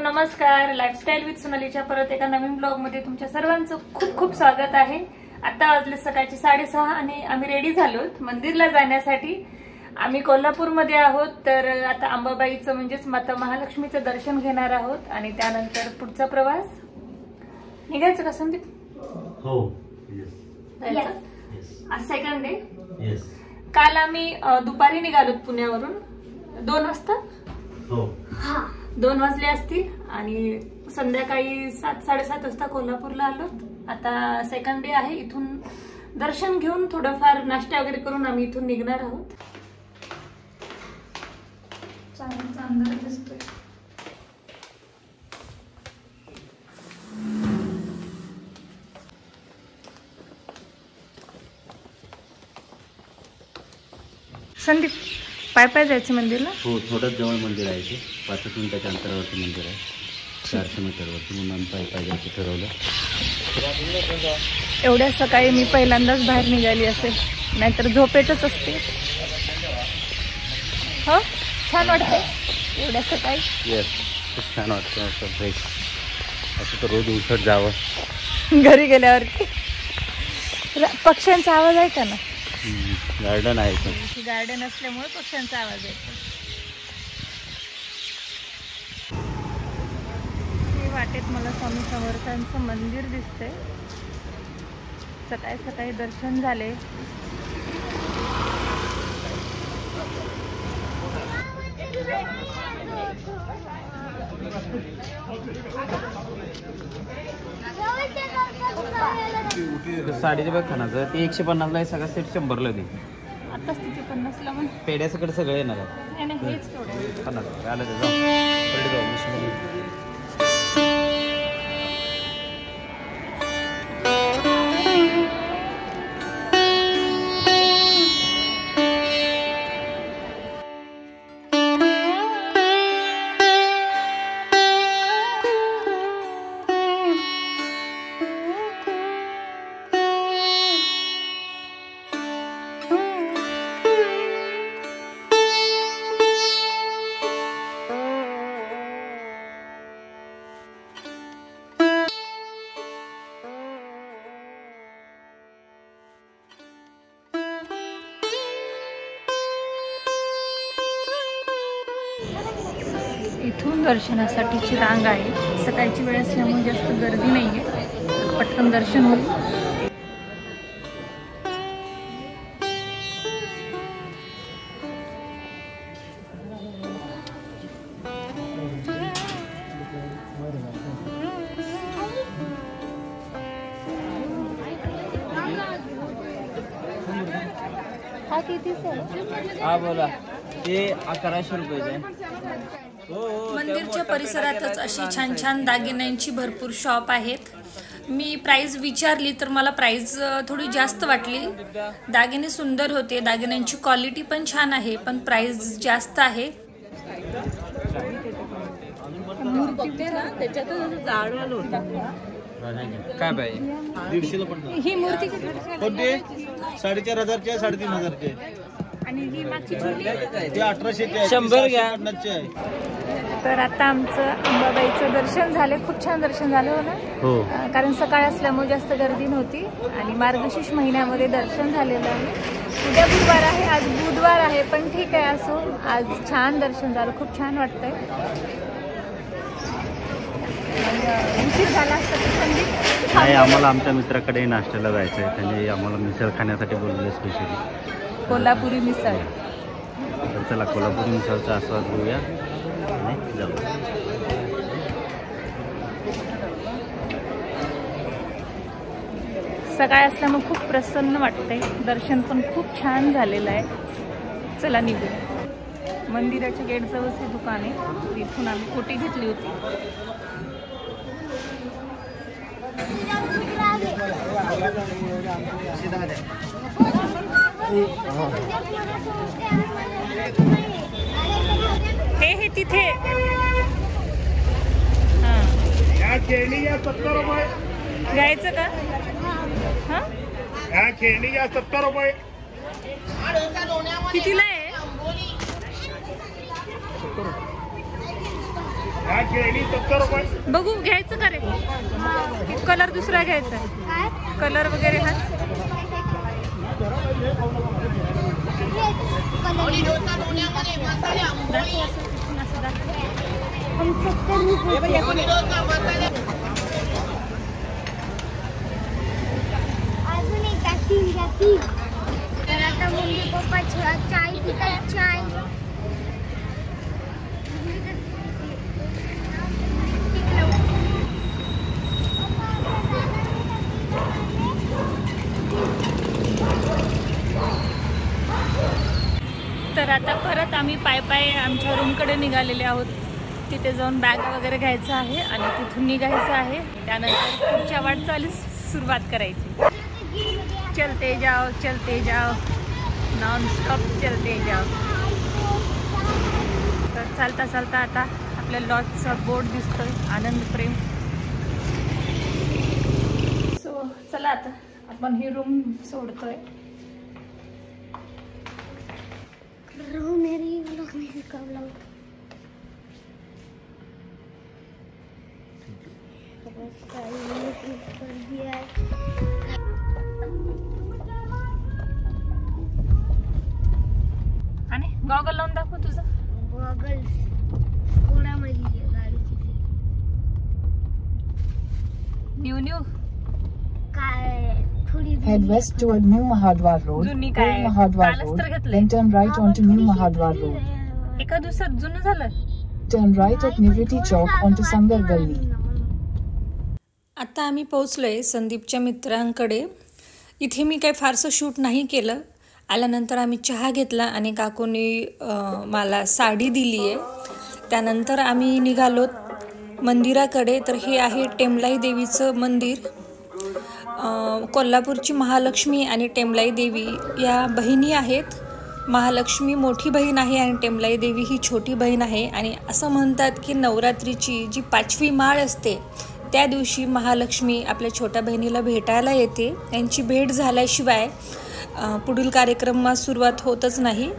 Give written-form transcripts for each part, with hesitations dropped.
नमस्कार. Lifestyle with सोनालीच्या परत एका नवीन ब्लॉग मध्ये तुमच्या सर्वांचं खूप खूप स्वागत आहे. आता वाजले सकाळचे 6:30 आणि आम्ही रेडी झालोत मंदिरला जाण्यासाठी. आम्ही कोल्हापूरमध्ये आहोत. तर आता अंबाबाईचं म्हणजेच माता महालक्ष्मीचं दर्शन घेणार आहोत आणि त्यानंतर पुढचा प्रवास निघायचं का संदीप? हो. आज सेकंड डे. येस. काल आम्ही दुपारी निघालोत पुण्यावरून 2 वाजता. हो. 2 वाजले असतील आणि संध्याकाळी 7-7:30 वाजता कोल्हापूरला आलो. आता सेकंड डे आहे. इथून दर्शन घेऊन थोडंफार नाश्ता वगैरे करून आम्ही इथून निघणार आहोत. चांगला अंधार दिसतोय. संदीप, पाय पाय जायचं मंदिरला? हो, थोडंच जवळ मंदिर आहे ते. 5 मिनिटाच्या अंतरावरती मंदिर आहे. 400 मीटरवरती. म्हणून आम्ही पाय जायचं ठरवलं. एवढ्या सकाळी मी पहिल्यांदाच बाहेर निघाली असेल, नाहीतर झोपेतच असते. हो, छान वाटतंय एवढ्या सकाळी. येस, खूप छान वाटतं. असं फ्रेश. असं तर रोज उठत जावं. घरी गेल्यावरती पक्ष्यांचा आवाज आहे का ना? गार्डन आहे. गार्डन असल्यामुळे पक्ष्यांचा आवाज येतो. हे वाटेत मला स्वामी समर्थांचं मंदिर दिसतंय. सकाळी सकाळी दर्शन झाले. साडीचे बघ खानाचं ते 150ला आहे. सगळा सेट 100ला दे. आताच तिथे 50ला म्हण. पेड्यासकडे सगळं येणार आहे. नाही, हेच केवढं खाणार आलं ते. जाऊ. इथून दर्शनासाठीची रांग आहे. सकाळची वेळ असल्यामुळे जास्त गर्दी नाहीये. पटकन दर्शन होईल. हा कितीचा? हा बोला. ते 1100 रुपयाचे आहे. मंदिरच्या परिसरातच अशी छान छान दागिन्यांची भरपूर शॉप आहेत. मी प्राइस विचारली तर मला प्राइस थोडी जास्त वाटली. दागिने सुंदर होते. दागिन्यांची क्वालिटी पण छान आहे, पण प्राइस जास्त आहे. काय पाहिजे? 150ला पण. ही मूर्ती किती? 4,500 3,500 आणि ही मागची छोटी? ते 1800 100 घ्या. तर आता आमचं अंबाबाईचं दर्शन झाले. खूप छान दर्शन झालं हो ना? हो. कारण सकाळ असल्यामुळे जास्त गर्दी नव्हती आणि मार्गशीर्ष महिन्यामध्ये दर्शन झालेलं आहे. उद्या गुरुवार आहे, आज बुधवार आहे, पण ठीक आहे. असो, आज छान दर्शन झालं. खूप छान वाटतंय. उशीर झाला असता तर संदीप नाही, आम्हाला आमच्या मित्राकडे नाश्त्याला जायचं आहे. त्यांनी आम्हाला मिसळ खाण्यासाठी बोलवलं स्पेशली. कोल्हापुरी मिसळ. तर चला कोल्हापुरी मिसळचा आस्वाद घेऊया आणि जाऊ. सकाळ असल्यामुळे खूप प्रसन्न वाटतंय. दर्शन पण खूप छान झालेलं आहे. चला निघू. मंदिराच्या गेटजवळच हे दुकान आहे. तिथून आम्ही कोटी घेतली होती. हे तिथे खेळणी या 70 रुपये घ्यायचं का? हा, ह्या खेळणी या 70 रुपये. कितीला आहे? ह्या खेळणी 70 रुपये. बघू घ्यायचं का रे? कलर दुसरा घ्यायचा, कलर वगैरे हा. अजून एक तर आता मम्मी पप्पा चाय पितात. चाय तर आता परत आम्ही पाय आमच्या रूमकडे निघालेले आहोत. तिथे जाऊन बॅग वगैरे घ्यायचं आहे आणि तिथून निघायचं आहे. त्यानंतर पुढच्या वाटचालीस सुरुवात करायची. चलते जाओ नॉन स्टॉप चलते जाओ. तर चालता आता आपल्या लॉजचा बोर्ड दिसतोय, आनंद प्रेम. सो चला आता आपण ही रूम सोडतोय. मेरी व्लॉग में कब लाऊं? कर दिया है. आणि गॉगल लावून दाखव तुझं. गॉगल्स कोणामध्ये गाडीची न्यू काय थोडी Head west toward New Mahadwar Road. जुनी Old काय Mahadwar कालच Road. तर घेतलंय. Then turn right onto New Mahadwar Road. एका दिवसात जुनं झालं. Turn right at Nivriti Chowk onto Sangar Gully. आता आम्ही पोहोचलोय संदीपच्या मित्रांकडे. इथे मी काही फारसं शूट नाही केलं. आल्यानंतर आम्ही चहा घेतला आणि काकूंनी मला साडी दिली आहे. त्यानंतर आम्ही निघालो मंदिराकडे. तर हे आहे टेमलाई देवीचं मंदिर. कोल्हापूरची महालक्ष्मी आणि टेमलाई देवी या बहिणी आहेत. महालक्ष्मी मोठी बहीण आहे आणि टेमलाई देवी ही छोटी बहीण आहे. आणि असं म्हणतात की नवरात्रीची जी 5वी माळ असते त्या दिवशी महालक्ष्मी आपल्या छोट्या बहिणीला भेटायला येते. त्यांची भेट झाल्याशिवाय पुढील कार्यक्रमास सुरुवात होतच नाही.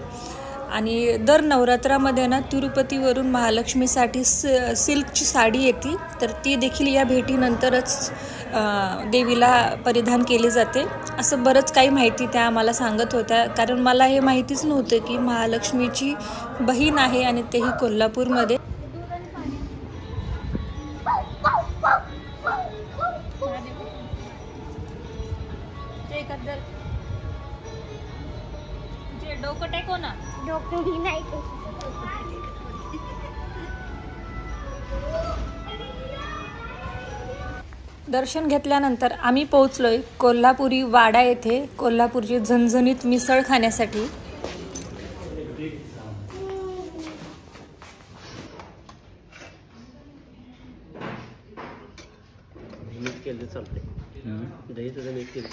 आणि दर नवरात्रामध्ये ना तिरुपतीवरून महालक्ष्मीसाठी सिल्कची साडी येते. तर ती देखील या भेटीनंतरच देवीला परिधान केली जाते. असं बरंच काही माहिती त्या आम्हाला सांगत होत्या. कारण मला हे माहितीच नव्हतं की महालक्ष्मीची बहीण आहे आणि तेही कोल्हापूरमध्ये. डोकं टेको ना. डोकं मी नाही. दर्शन घेतल्यानंतर आम्ही पोहोचलोय कोल्हापुरी वाडा येथे कोल्हापूरची झणझणीत मिसळ खाण्यासाठी.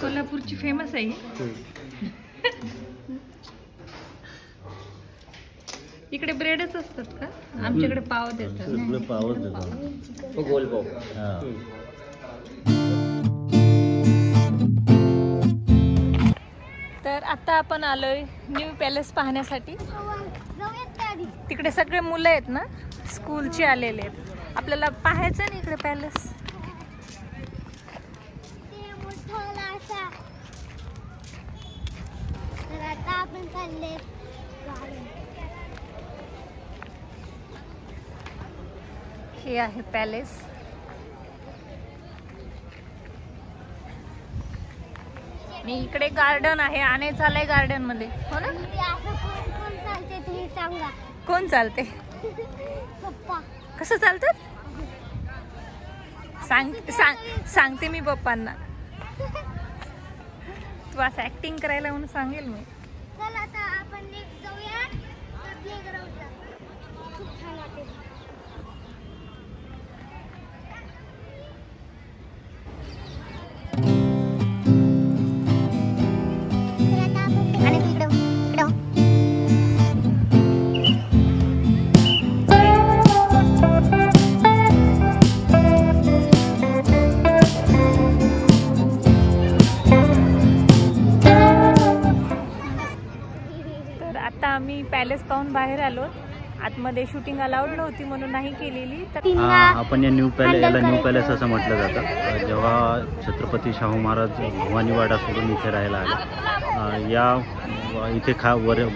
कोल्हापूरची फेमस आहे. इकडे ब्रेडच असतात का? आमच्याकडे पाव देतात. पावच देतात, गोल पाव. तर आता आपण आलोय न्यू पॅलेस पाहण्यासाठी. तिकडे सगळे मुलं आहेत ना, स्कूलचे आलेले आहेत. आपल्याला पाहायचं ना इकडे पॅलेस. हे आहे पॅलेस. आणि इकडे गार्डन आहे. आणे चालय गार्डन मध्ये, हो ना? कोण चालते तुम्ही सांगा. कोण चालते? पप्पा. कसं चालतात? सांगते मी पप्पांना. तू असं ऍक्टिंग करायला म्हणून सांगेल मी. चल आता आपण जाऊया प्लेग्राऊंडला. खूप छान वाटेल. आम्ही पॅलेस पाहून बाहेर आलो. आतमध्ये शूटिंग अलाउड नव्हती म्हणून नाही केलेली. तर आपण याला न्यू पॅलेस असं म्हटलं जातं. जेव्हा छत्रपती शाहू महाराज भवानीवाडा सोडून इथे राहायला आले, या इथे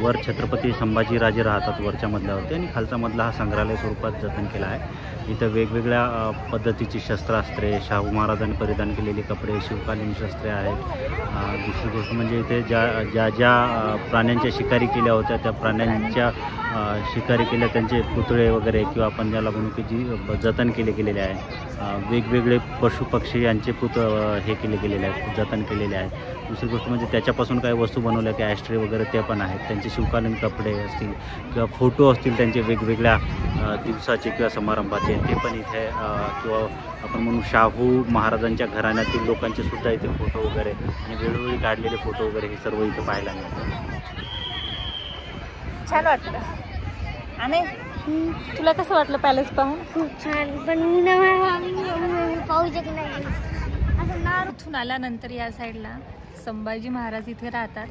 वर छत्रपती संभाजीराजे राहतात वरच्या मजल्यावरती, आणि खालचा मजला हा संग्रहालय स्वरूपात जतन केला आहे. इथं वेगवेगळ्या पद्धतीची शस्त्रास्त्रे, शाहू महाराजांनी परिधान केलेले कपडे, शिवकालीन शस्त्रे आहेत. दुसरी गोष्ट म्हणजे इथे ज्या प्राण्यांच्या शिकारी केल्या होत्या, त्या प्राण्यांच्या शिकारी केल्या त्यांचे पुतळे वगैरे, किंवा आपण ज्याला म्हणू की जी जतन गेलेले आहे. वेगवेगळे पशु पक्षी यांचे हे केले गेलेले आहेत, जतन केलेले आहेत. दुसरी गोष्ट म्हणजे त्याच्यापासून काही वस्तू बनवल्या की ॲस्ट्रे वगैरे ते पण आहेत. त्यांचे शिवकालीन कपडे असतील किंवा फोटो असतील त्यांचे वेगवेगळ्या दिवसाचे किंवा समारंभाचे, ते पण इथे, किंवा आपण म्हणू शाहू महाराजांच्या घराण्यातील लोकांचे सुद्धा इथे फोटो वगैरे आणि वेळोवेळी काढलेले फोटो वगैरे हे सर्व इथे पाहायला मिळतं. छान वाटलं. आणि तुला कसं वाटलं पॅलेस पाहून? खूप छान, पण मी पाहू शकत नाही. असं नार इथून आल्यानंतर या साईडला संभाजी महाराज इथे राहतात.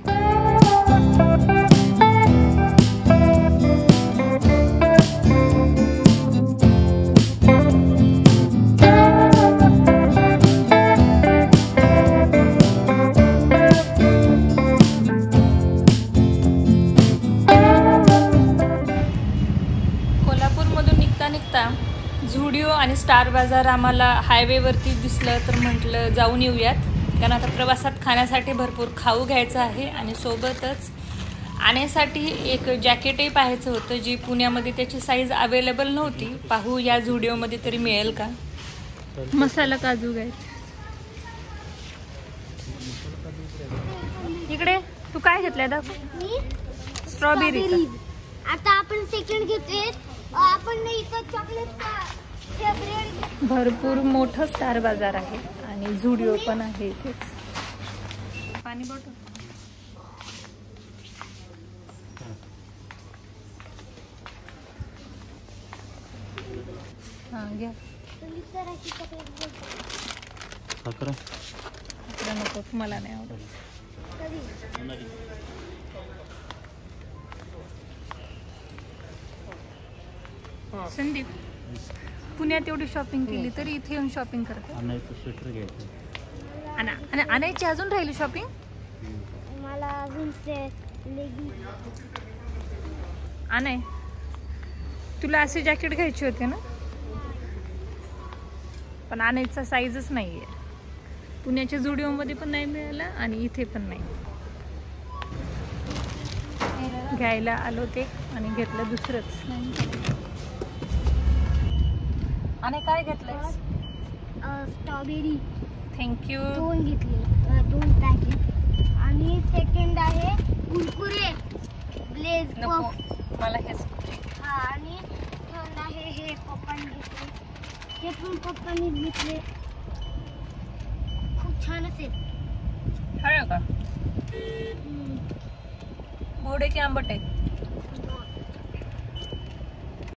कोल्हापूरमधून निघता झुडिओ आणि स्टार बाजार आम्हाला हायवेवरती दिसलं, तर म्हटलं जाऊन येऊयात. कारण आता प्रवासात खाण्यासाठी भरपूर खाऊ घ्यायचं आहे, आणि सोबतच आणण्यासाठी एक जॅकेटही पाहायचं होतं, जी पुण्यामध्ये त्याची साईज अवेलेबल नव्हती. पाहू या झुडिओमध्ये तरी मिळेल का. मसाला काजू घ्यायचे. इकडे तू काय घेतलंय दाखव. स्ट्रॉबेरी. आता आपण सेकंड घेतोय. आपण इथं चॉकलेट भरपूर मोठं स्टार बाजार आहे आणि झुडिओ पण आहे इथेच. पाणी बॉटल. हां घ्या. नको, मला नाही आवडत. संदीप, पुण्यात एवढी शॉपिंग केली तरी इथे येऊन शॉपिंग करतो. स्वेटर घ्यायचं. आणायची अजून राहिली शॉपिंग. मला अजून आणाय. तुला असे जॅकेट घ्यायचे होते ना, पण आणायचा साईजच नाही आहे. पुण्याच्या झुडिओमध्ये पण नाही मिळाला आणि इथे पण नाही. घ्यायला आलो ते आणि घेतलं दुसरंच. आणि काय घेतलंय? स्ट्रॉबेरी. थँक्यू. 2 घेतले, 2 पॅकेट. आणि सेकंड आहे कुरकुरे ब्लेज पफ. मला हेच. हा, आणि थर्ड आहे हे पप्पांनी घेतले. हे पण पप्पांनी घेतले. खूप छान असेल. हळू का? गोड आहे की आंबट आहे?